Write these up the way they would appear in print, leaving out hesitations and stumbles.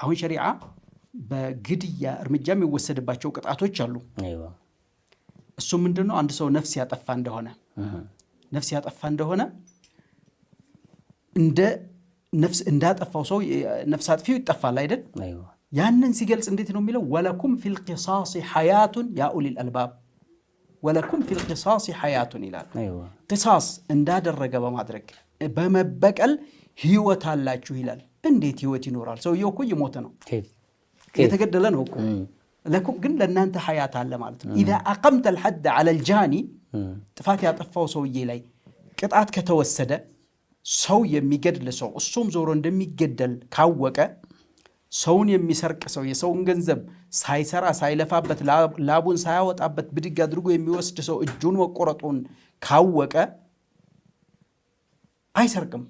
አሁን ሸሪዓ በግድያ እርምጃ የሚወሰድባቸው ቅጣቶች አሉ። እሱ ምንድነው? አንድ ሰው ነፍስ ያጠፋ እንደሆነ እንደ ነፍስ እንዳጠፋው ሰው ነፍስ አጥፊው ይጠፋል አይደል? ያንን ሲገልጽ እንዴት ነው የሚለው? ወለኩም ፊል ቂሳስ ሐያቱን ያ ኡሊል አልባብ ወለኩም ፊል ቂሳስ ሐያቱን ይላል። ቂሳስ እንዳደረገ በማድረግ በመበቀል ህይወት አላችሁ ይላል። እንዴት ህይወት ይኖራል? ሰውየው እኮ እየሞተ ነው፣ የተገደለ ነው እኮ። ለኩም ግን ለእናንተ ሐያት አለ ማለት ነው። ኢዛ አቀምተ አልሐድ ዐለ አልጃኒ ጥፋት ያጠፋው ሰውዬ ላይ ቅጣት ከተወሰደ ሰው የሚገድል ሰው እሱም ዞሮ እንደሚገደል ካወቀ ሰውን የሚሰርቅ ሰው የሰውን ገንዘብ ሳይሰራ ሳይለፋበት ላቡን ሳያወጣበት ብድግ አድርጎ የሚወስድ ሰው እጁን መቆረጡን ካወቀ አይሰርቅም፣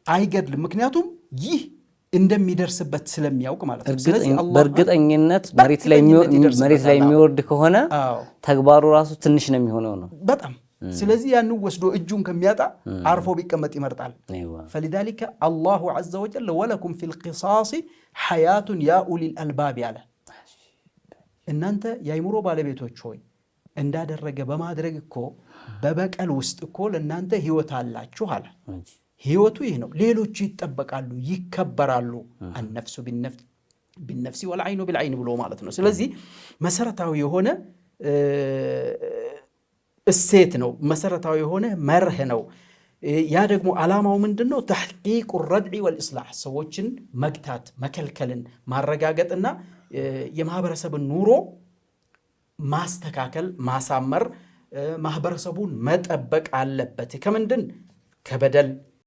አይገድልም። ምክንያቱም ይህ እንደሚደርስበት ስለሚያውቅ ማለት ነው። ስለዚህ በእርግጠኝነት መሬት ላይ የሚወርድ ከሆነ ተግባሩ ራሱ ትንሽ ነው የሚሆነው ነው በጣም። ስለዚህ ያን ወስዶ እጁን ከሚያጣ አርፎ ቢቀመጥ ይመርጣል። فلذلك الله عز وجل ولكم في القصاص حياة يا أولي الألباب ያለ እናንተ የአይምሮ ባለቤቶች ሆይ እንዳደረገ በማድረግ እኮ በበቀል ውስጥ እኮ ለእናንተ ህይወት አላችሁ አለ። ህይወቱ ይህ ነው። ሌሎቹ ይጠበቃሉ፣ ይከበራሉ። النفس بالنفس والعين بالعين ብሎ ማለት ነው። ስለዚህ መሰረታዊ የሆነ እሴት ነው፣ መሰረታዊ የሆነ መርህ ነው። ያ ደግሞ ዓላማው ምንድነው? ተሕቂቁ الردع والإصلاح ሰዎችን መግታት መከልከልን ማረጋገጥና የማህበረሰብን ኑሮ ማስተካከል ማሳመር ማህበረሰቡን መጠበቅ አለበት። ከምንድን? ከበደል